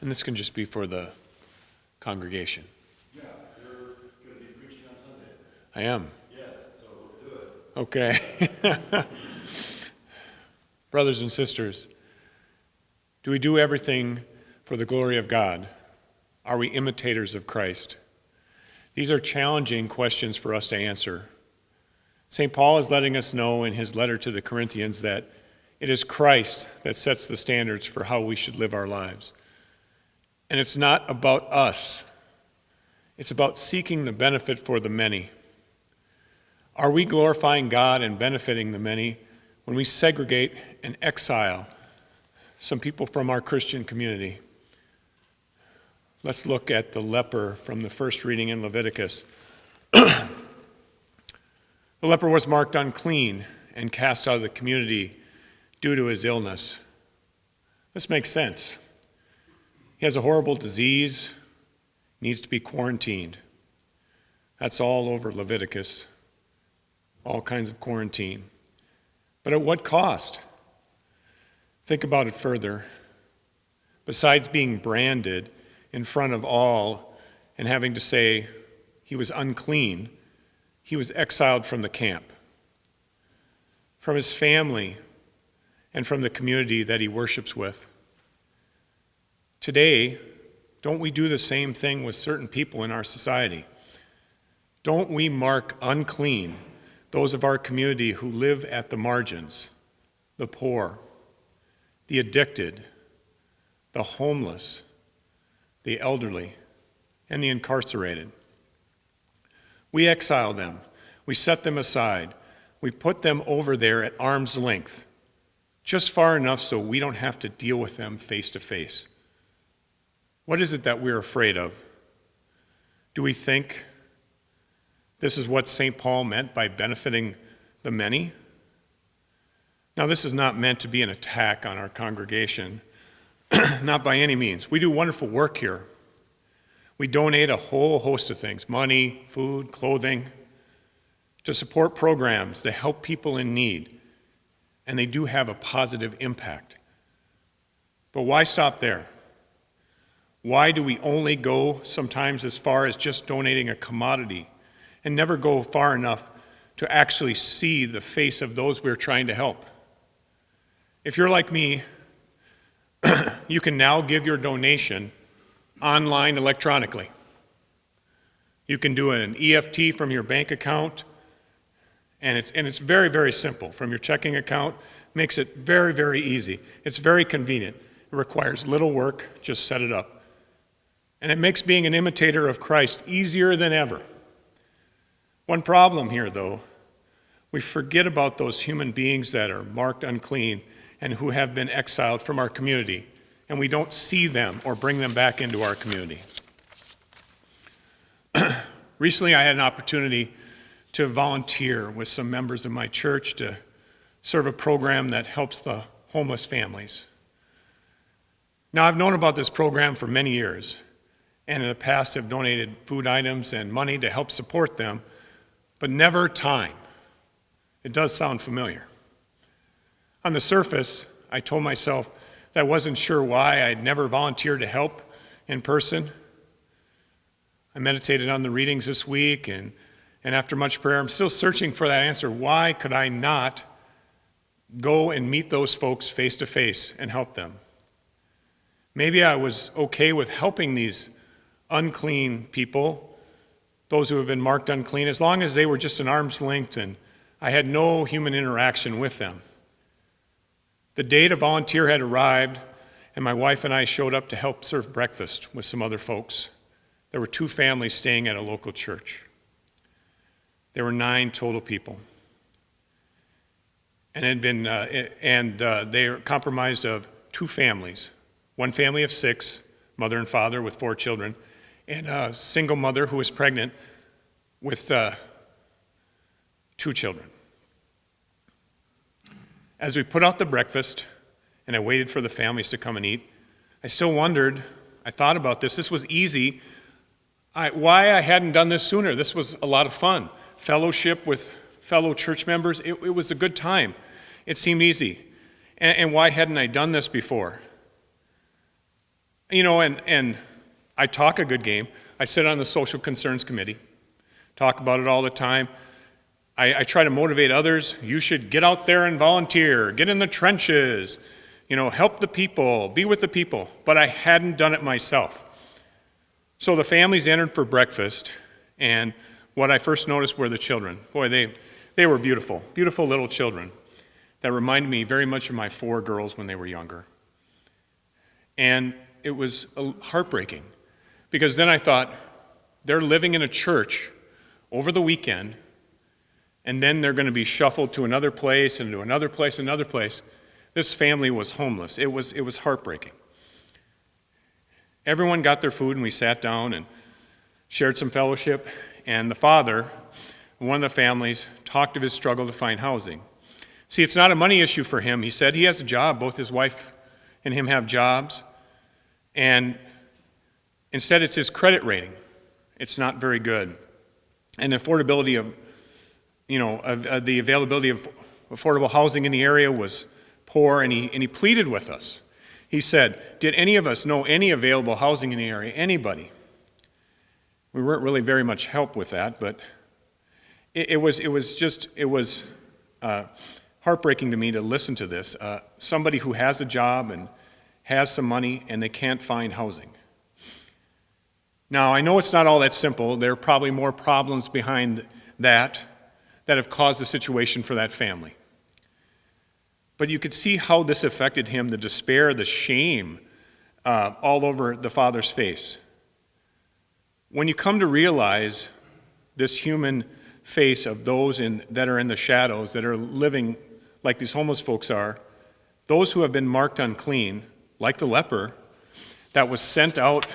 And this can just be for the congregation. Yeah, you're going to be preaching on Sunday. I am. Yes, so let's do it. Okay. Brothers and sisters, do we do everything for the glory of God? Are we imitators of Christ? These are challenging questions for us to answer. St. Paul is letting us know in his letter to the Corinthians that it is Christ that sets the standards for how we should live our lives. And it's not about us. It's about seeking the benefit for the many. Are we glorifying God and benefiting the many when we segregate and exile some people from our Christian community? Let's look at the leper from the first reading in Leviticus. The leper was marked unclean and cast out of the community due to his illness. This makes sense. He has a horrible disease, needs to be quarantined. That's all over Leviticus, all kinds of quarantine. But at what cost? Think about it further. Besides being branded in front of all and having to say he was unclean, he was exiled from the camp, from his family, and from the community that he worships with. Today, don't we do the same thing with certain people in our society? Don't we mark unclean those of our community who live at the margins, the poor, the addicted, the homeless, the elderly, and the incarcerated? We exile them. We set them aside. We put them over there at arm's length, just far enough so we don't have to deal with them face to face. What is it that we're afraid of? Do we think this is what St. Paul meant by benefiting the many? Now, this is not meant to be an attack on our congregation, not by any means. We do wonderful work here. We donate a whole host of things, money, food, clothing, to support programs to help people in need, and they do have a positive impact. But why stop there? Why do we only go sometimes as far as just donating a commodity and never go far enough to actually see the face of those we're trying to help? If you're like me, you can now give your donation online electronically. You can do an EFT from your bank account, and it's very, very simple. From your checking account, makes it very, very easy. It's very convenient. It requires little work, just set it up. And it makes being an imitator of Christ easier than ever. One problem here, though, we forget about those human beings that are marked unclean and who have been exiled from our community, and we don't see them or bring them back into our community. Recently, I had an opportunity to volunteer with some members of my church to serve a program that helps the homeless families. Now, I've known about this program for many years, and in the past have donated food items and money to help support them, but never time. It does sound familiar. On the surface, I told myself that I wasn't sure why I'd never volunteered to help in person. I meditated on the readings this week, and after much prayer, I'm still searching for that answer. Why could I not go and meet those folks face to face and help them? Maybe I was okay with helping these unclean people, those who have been marked unclean, as long as they were just an arm's length and I had no human interaction with them. The day to volunteer had arrived, and my wife and I showed up to help serve breakfast with some other folks. There were 2 families staying at a local church. There were 9 total people. And they are comprised of 2 families. One family of 6, mother and father with 4 children, and a single mother who was pregnant with 2 children. As we put out the breakfast, and I waited for the families to come and eat, I still wondered, I thought about this. This was easy. Why I hadn't done this sooner. This was a lot of fun. Fellowship with fellow church members, it was a good time. It seemed easy. And why hadn't I done this before? And I talk a good game. I sit on the Social Concerns Committee, talk about it all the time. I try to motivate others. You should get out there and volunteer, get in the trenches, help the people, be with the people. But I hadn't done it myself. So the families entered for breakfast, and what I first noticed were the children. Boy, they were beautiful, beautiful little children that reminded me very much of my 4 girls when they were younger. And it was heartbreaking, because then I thought, they're living in a church over the weekend, and then they're going to be shuffled to another place and to another place, another place. This family was homeless. It was heartbreaking. Everyone got their food, and we sat down and shared some fellowship, and the father, one of the families, talked of his struggle to find housing. See, it's not a money issue for him. He said he has a job. Both his wife and him have jobs, and instead it's his credit rating. It's not very good. And affordability of the availability of affordable housing in the area was poor, and he pleaded with us. He said, did any of us know any available housing in the area? Anybody? We weren't really very much help with that, but it was heartbreaking to me to listen to this. Somebody who has a job and has some money, and they can't find housing. Now, I know it's not all that simple. There are probably more problems behind that have caused the situation for that family. But you could see how this affected him, the despair, the shame, all over the father's face. When you come to realize this human face of those that are in the shadows, that are living like these homeless folks are, those who have been marked unclean, like the leper, that was sent out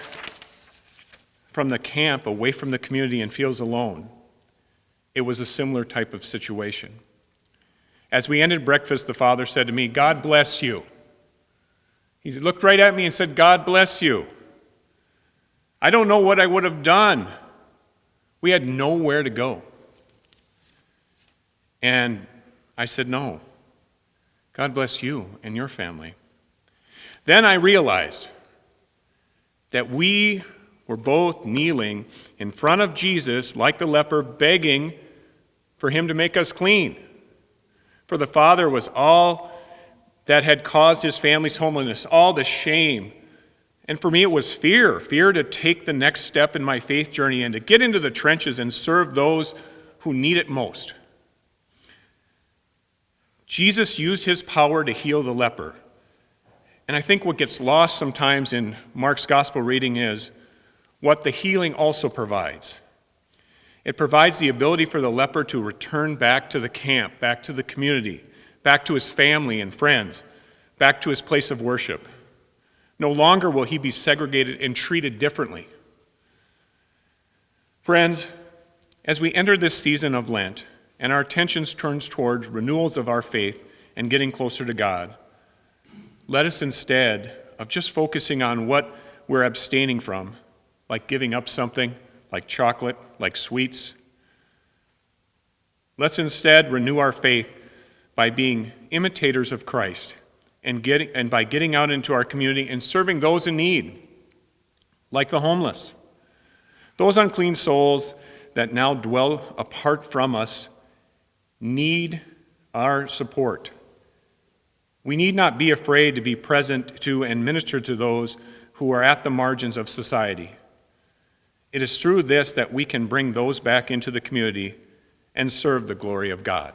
from the camp, away from the community, and feels alone, it was a similar type of situation. As we ended breakfast, the father said to me, God bless you. He looked right at me and said, God bless you. I don't know what I would have done. We had nowhere to go. And I said, no. God bless you and your family. Then I realized that we were both kneeling in front of Jesus like the leper, begging for him to make us clean. For the father was all that had caused his family's homelessness, all the shame. And for me, it was fear to take the next step in my faith journey and to get into the trenches and serve those who need it most. Jesus used his power to heal the leper. And I think what gets lost sometimes in Mark's gospel reading is what the healing also provides. It provides the ability for the leper to return back to the camp, back to the community, back to his family and friends, back to his place of worship. No longer will he be segregated and treated differently. Friends, as we enter this season of Lent and our attentions turns towards renewals of our faith and getting closer to God, let us, instead of just focusing on what we're abstaining from, like giving up something, like chocolate, like sweets, let's instead renew our faith by being imitators of Christ and by getting out into our community and serving those in need, like the homeless. Those unclean souls that now dwell apart from us need our support. We need not be afraid to be present to and minister to those who are at the margins of society. It is through this that we can bring those back into the community and serve the glory of God.